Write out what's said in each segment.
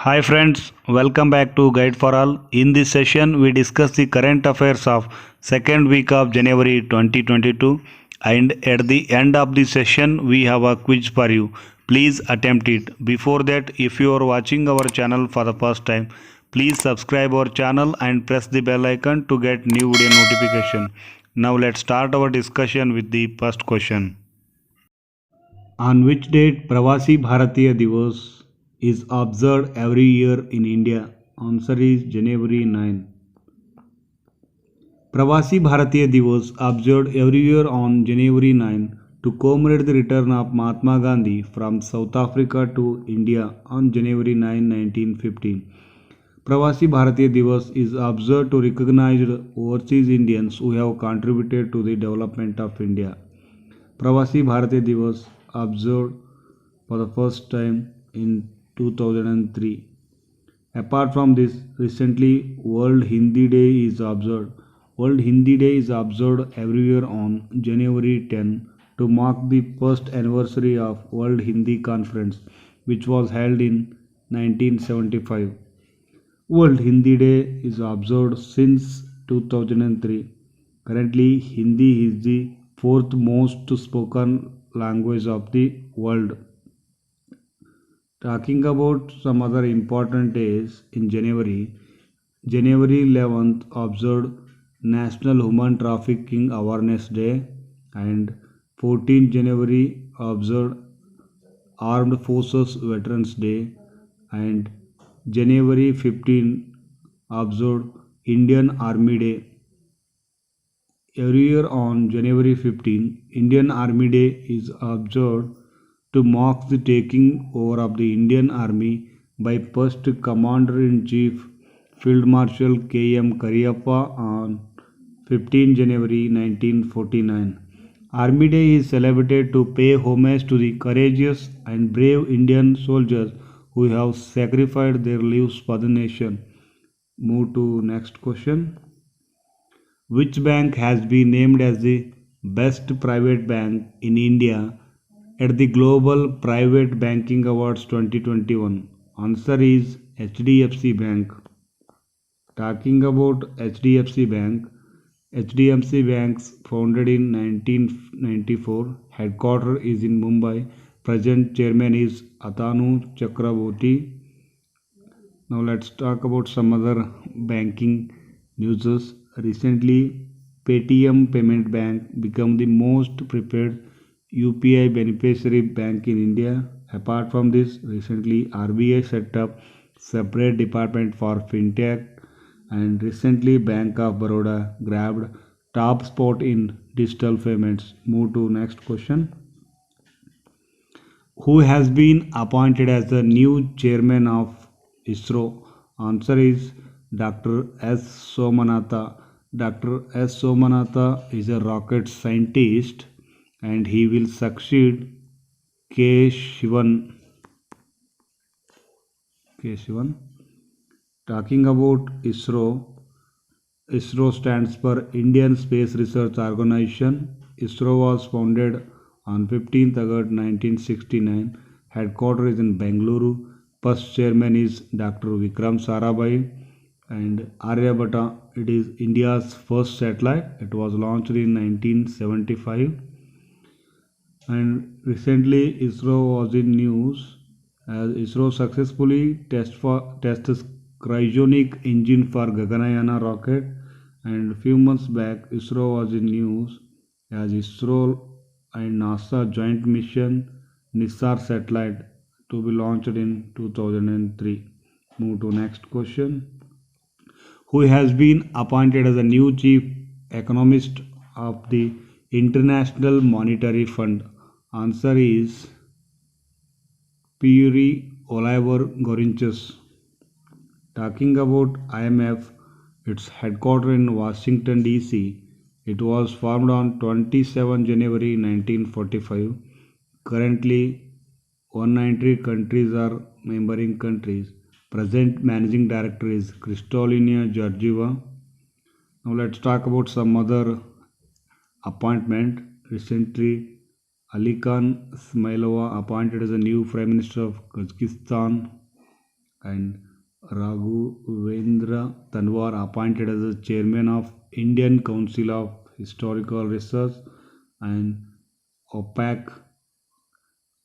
Hi friends, welcome back to Guide for All. In this session, we discuss the current affairs of second week of January 2022, and at the end of the session, we have a quiz for you. Please attempt it. Before that, if you are watching our channel for the first time, please subscribe our channel and press the bell icon to get new video notification. Now let's start our discussion with the first question. On which date Pravasi Bhartiya Diwas is observed every year in India? Answer is January 9. Pravasi Bhartiya Diwas observed every year on January 9 to commemorate the return of Mahatma Gandhi from South Africa to India on January 9, 1915. Pravasi Bhartiya Diwas is observed to recognize overseas Indians who have contributed to the development of India. Pravasi Bhartiya Diwas observed for the first time in 2003. Apart from this, recently World Hindi Day is observed. World Hindi Day is observed every year on January 10 to mark the first anniversary of World Hindi Conference, which was held in 1975. World Hindi Day is observed since 2003. Currently, Hindi is the fourth most spoken language of the world. Talking about some other important days in January, January 11th observed National Human Trafficking Awareness Day, and 14th January observed Armed Forces Veterans Day, and January 15 observed Indian Army Day. Every year on January 15, Indian Army Day is observed to mark the taking over of the Indian Army by first Commander-in-Chief Field Marshal K.M. Kariappa on 15 January 1949. Army Day is celebrated to pay homage to the courageous and brave Indian soldiers who have sacrificed their lives for the nation. Move to next question. Which bank has been named as the best private bank in India at the Global Private Banking Awards 2021? Answer is HDFC Bank. Talking about HDFC Bank, HDFC Banks founded in 1994, headquarters is in Mumbai. Present chairman is Atanu Chakraborty. Now let's talk about some other banking news. Recently, Paytm Payment Bank became the most preferred UPI beneficiary bank in India. Apart from this, recently RBI set up separate department for fintech, and recently Bank of Baroda grabbed top spot in digital payments. Move to next question. Who has been appointed as the new chairman of ISRO? Answer is Dr. S. Somanatha. Dr. S. Somanatha is a rocket scientist and he will succeed K. Shivan. Talking about ISRO, ISRO stands for Indian Space Research Organization. ISRO was founded on 15th August 1969. Headquarters is in Bengaluru. First chairman is Dr. Vikram Sarabhai, and Aryabhata, it is India's first satellite. It was launched in 1975. And recently ISRO was in news as ISRO successfully tested cryogenic engine for Gaganayana rocket, and few months back ISRO was in news as ISRO and NASA joint mission NISAR satellite to be launched in 2003. Move to next question. Who has been appointed as the new chief economist of the International Monetary Fund? Answer is Pierre Oliver Gorinches. Talking about IMF, its headquarters in Washington DC. It was formed on 27 January 1945. Currently, 190 countries are member countries. Present managing director is Kristalina Georgieva. Now let's talk about some other appointment. Recently, Ali Khan Smailova appointed as a new Prime Minister of Kazakhstan. and Raghavendra Tanwar appointed as the chairman of Indian Council of Historical Research, and OPEC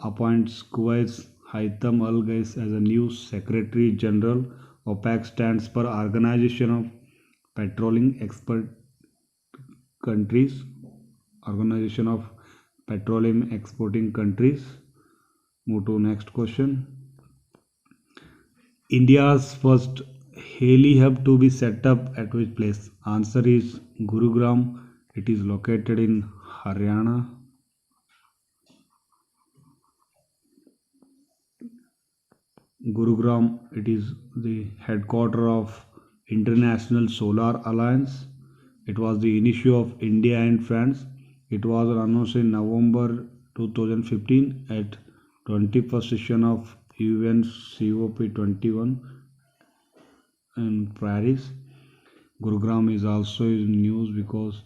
appoints Kuwait's Haitham Al Ghais as a new Secretary General. OPEC stands for Organization of Petroleum Expert Countries. Organization of Petroleum Exporting Countries. Move to next question. India's first heli-hub to be set up at which place? Answer is Gurugram. It is located in Haryana. Gurugram, it is the headquarter of International Solar Alliance. It was the initiative of India and France. It was announced in November 2015 at 21st session of UN COP21 in Paris. Gurugram is also in news because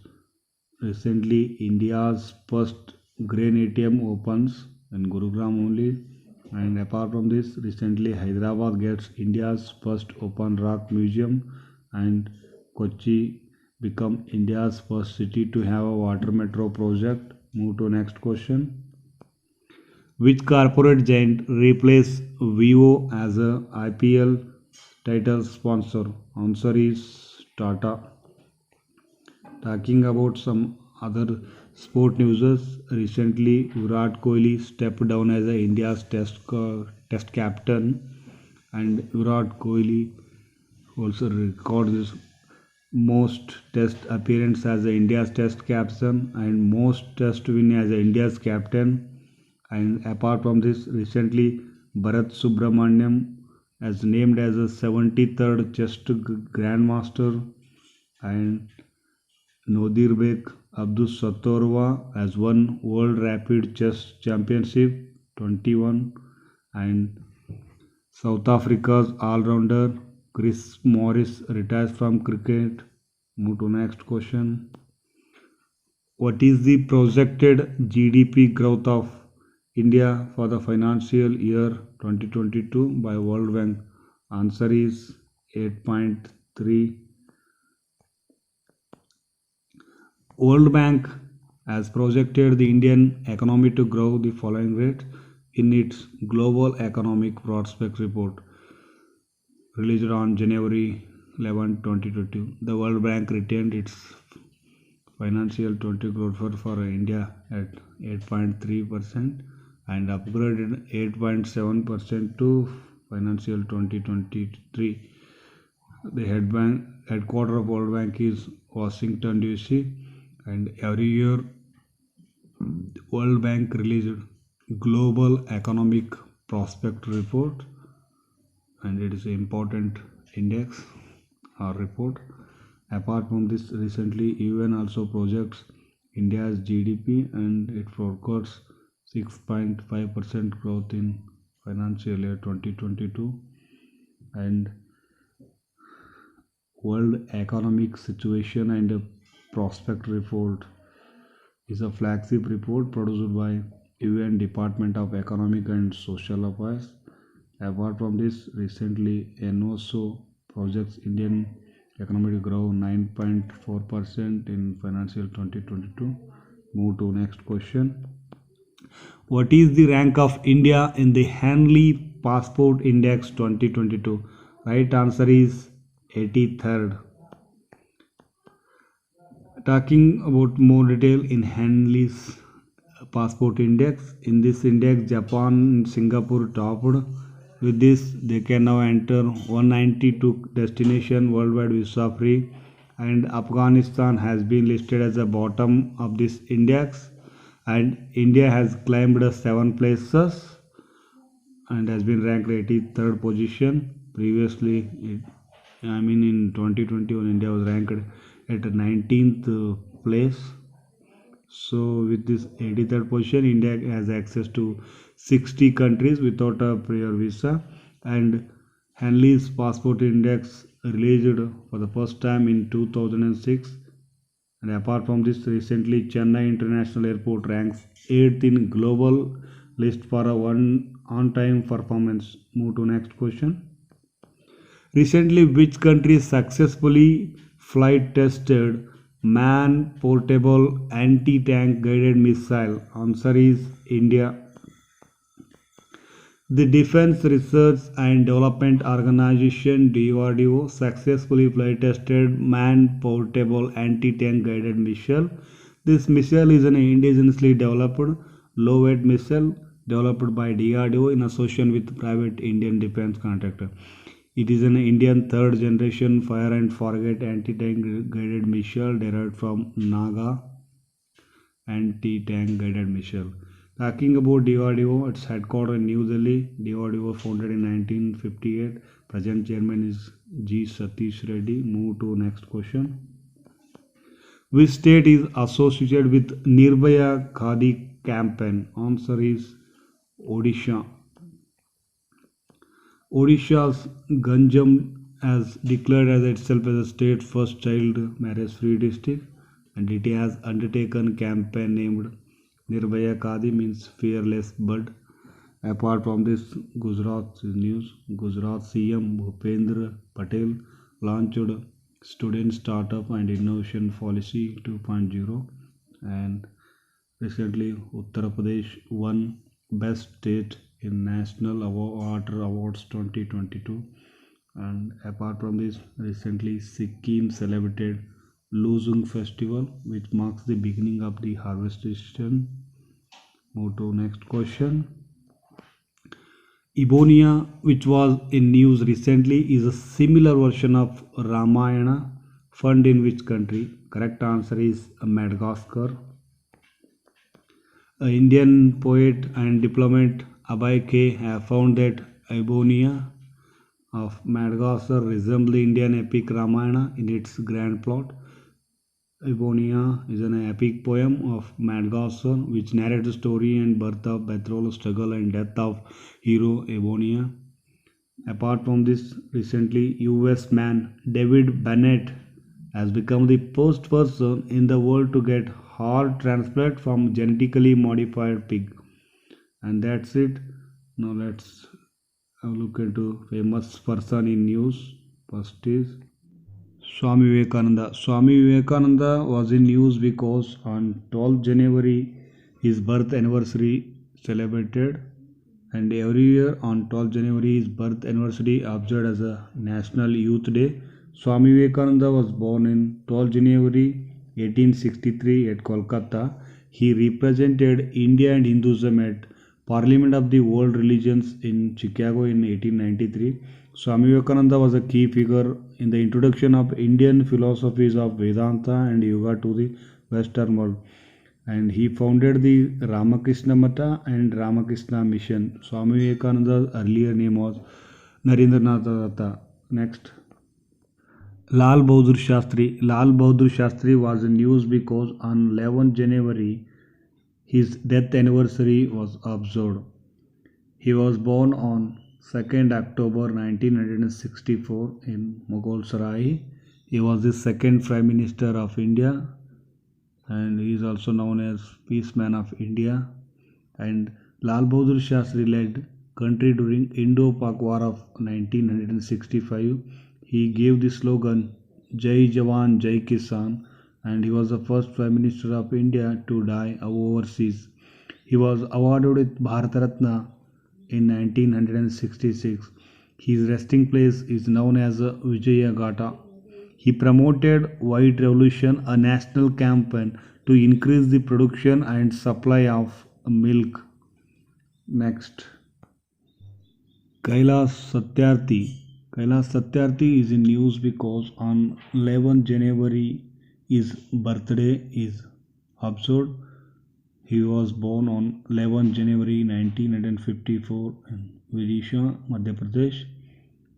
recently India's first grain ATM opens in Gurugram only. And apart from this, recently Hyderabad gets India's first open rock museum, and Kochi become India's first city to have a water metro project. Move to next question. Which corporate giant replaced Vivo as a IPL title sponsor? Answer is Tata. Talking about some other sport news, recently Virat Kohli stepped down as India's test captain, and Virat Kohli also records his most test appearance as India's test captain and most test win as India's captain. And apart from this, recently Bharat Subramaniam as named as a 73rd chess grandmaster, and Nodirbek Abdus Satorwa has won World Rapid Chess Championship 21, and South Africa's all-rounder Chris Morris retires from cricket. Move to next question. What is the projected GDP growth of India for the financial year 2022 by World Bank? Answer is 8.3. World Bank has projected the Indian economy to grow the following rate in its Global Economic Prospects Report released on January 11, 2022. The World Bank retained its financial 20 growth for India at 8.3% and upgraded 8.7% to financial 2023. The headquarter of World Bank is Washington DC, and every year World Bank released Global Economic Prospect Report, and it is an important index or report. Apart from this, recently UN also projects India's GDP, and it forecasts 6.5% growth in financial year 2022. And World Economic Situation and Prospect Report is a flagship report produced by UN Department of Economic and Social Affairs. Apart from this, recently NOSO projects Indian economy to grow 9.4% in financial 2022. Move to next question. What is the rank of India in the Henley Passport Index 2022? Right answer is 83rd. Talking about more detail in Henley's passport index. In this index, Japan and Singapore topped. With this, they can now enter 192 destination worldwide visa free, and Afghanistan has been listed as the bottom of this index, and India has climbed 7 places and has been ranked 83rd position. Previously, in 2021, India was ranked at 19th place. So with this 83rd position, India has access to 60 countries without a prior visa, and Henley's passport index released for the first time in 2006. And apart from this, recently Chennai International Airport ranks 8th in global list for a one on-time performance. Move to next question. Recently, which country successfully flight tested man portable anti tank guided missile? Answer is India. The Defense Research and Development Organization DRDO successfully flight tested man portable anti tank guided missile. This missile is an indigenously developed low weight missile developed by DRDO in association with private Indian defense contractor. It is an Indian third generation fire and forget anti tank guided missile derived from Naga anti-tank guided missile. Talking about DRDO, its headquarters in New Delhi. DRDO founded in 1958. Present chairman is G. Satish Reddy. Move to next question. Which state is associated with Nirbhaya Kadhi campaign? Answer is Odisha. Odisha's Ganjam has declared as itself as a state first child marriage free district, and it has undertaken campaign named Nirbhaya Kadhi means fearless bud. Apart from this, Gujarat news. Gujarat CM Bhupendra Patel launched Student Startup and Innovation Policy 2.0, and recently Uttar Pradesh won Best State in National Water Awards 2022. And apart from this, recently Sikkim celebrated Losung Festival, which marks the beginning of the harvest season. Move to next question. Ibonia, which was in news recently, is a similar version of Ramayana, found in which country? Correct answer is Madagascar. An Indian poet and diplomat Abhay K. have found that Ibonia of Madagascar resembles the Indian epic Ramayana in its grand plot. Ibonia is an epic poem of Madagascar which narrates the story and birth of betrothal, struggle and death of hero Ibonia. Apart from this, recently US man David Bennett has become the first person in the world to get heart transplant from genetically modified pig. And that's it. Now let's have a look into famous person in news. First is Swami Vivekananda. Swami Vivekananda was in news because on 12th January his birth anniversary celebrated, and every year on 12th January his birth anniversary observed as a National Youth Day. Swami Vivekananda was born in 12th January 1863 at Kolkata. He represented India and Hinduism at Parliament of the World Religions in Chicago in 1893. Swami Vivekananda was a key figure in the introduction of Indian philosophies of Vedanta and Yoga to the Western world, and he founded the Ramakrishna Mata and Ramakrishna Mission. Swami Vivekananda's earlier name was Narendranath Datta. Next, Lal Bahadur Shastri. Lal Bahadur Shastri was in news because on 11th January his death anniversary was observed. He was born on 2nd October 1964 in Mughal Sarai. He was the second Prime Minister of India, and he is also known as Peaceman of India. And Lal Bahadur Shastri led country during Indo-Pak War of 1965. He gave the slogan Jai Jawan Jai Kisan, and he was the first Prime Minister of India to die overseas. He was awarded with Bharat Ratna in 1966. His resting place is known as Vijaya Gata. He promoted White Revolution, a national campaign to increase the production and supply of milk. Next, Kailash Satyarthi. Kailash Satyarthi is in news because on 11th January his birthday is observed. He was born on 11th January 1954 in Vidisha, Madhya Pradesh.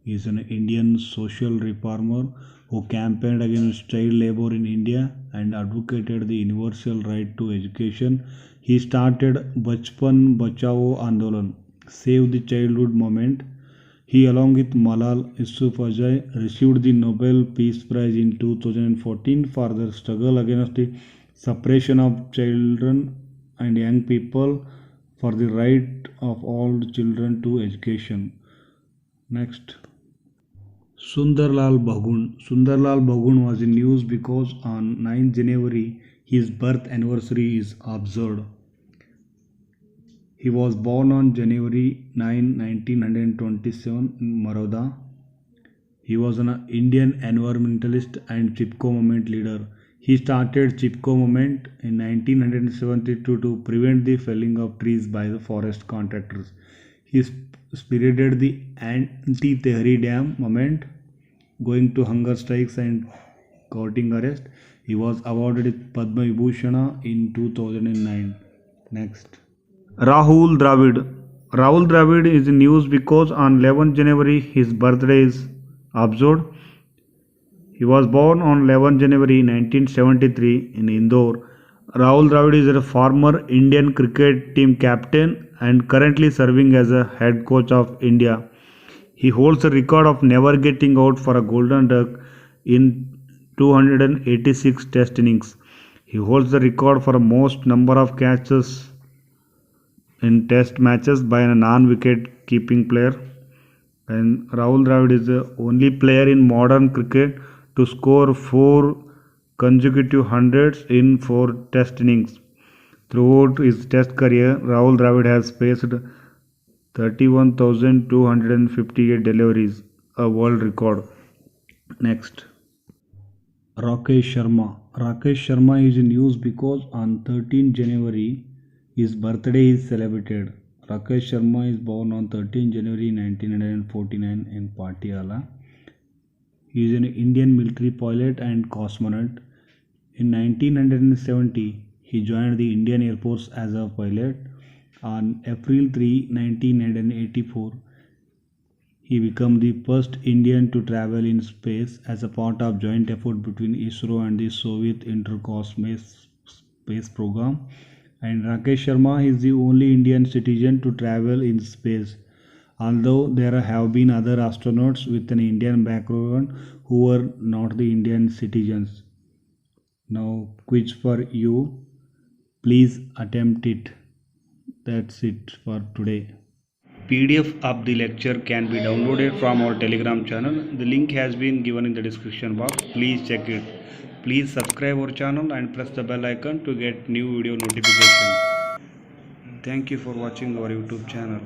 He is an Indian social reformer who campaigned against child labor in India and advocated the universal right to education. He started Bachpan Bachao Andolan, Save the Childhood movement. He, along with Malala Yousafzai, received the Nobel Peace Prize in 2014 for their struggle against the suppression of children and young people for the right of all children to education. Next, Sundarlal Bagun. Sundarlal Bagun was in news because on 9th January his birth anniversary is observed. He was born on January 9, 1927 in Maroda. He was an Indian environmentalist and Chipko movement leader. He started Chipko movement in 1972 to prevent the felling of trees by the forest contractors. He spearheaded the anti-Tehri Dam movement, going to hunger strikes and courting arrest. He was awarded with Padma Vibhushana in 2009. Next. Rahul Dravid. Rahul Dravid is in news because on 11th January his birthday is observed. He was born on 11th January 1973 in Indore. Rahul Dravid is a former Indian cricket team captain and currently serving as a head coach of India. He holds the record of never getting out for a golden duck in 286 test innings. He holds the record for the most number of catches in test matches by a non-wicket keeping player. And Rahul Dravid is the only player in modern cricket to score 4 consecutive hundreds in 4 test innings. Throughout his test career, Rahul Dravid has faced 31,258 deliveries, a world record. Next. Rakesh Sharma. Rakesh Sharma is in news because on 13 January his birthday is celebrated. Rakesh Sharma is born on 13 January 1949 in Patiala. He is an Indian military pilot and cosmonaut. In 1970, he joined the Indian Air Force as a pilot. On April 3, 1984, he became the first Indian to travel in space as a part of joint effort between ISRO and the Soviet Intercosmic Space Program. And Rakesh Sharma is the only Indian citizen to travel in space, although there have been other astronauts with an Indian background who were not the Indian citizens. Now, quiz for you. Please attempt it. That's it for today. PDF of the lecture can be downloaded from our Telegram channel. The link has been given in the description box. Please check it. Please subscribe our channel and press the bell icon to get new video notification. Thank you for watching our YouTube channel.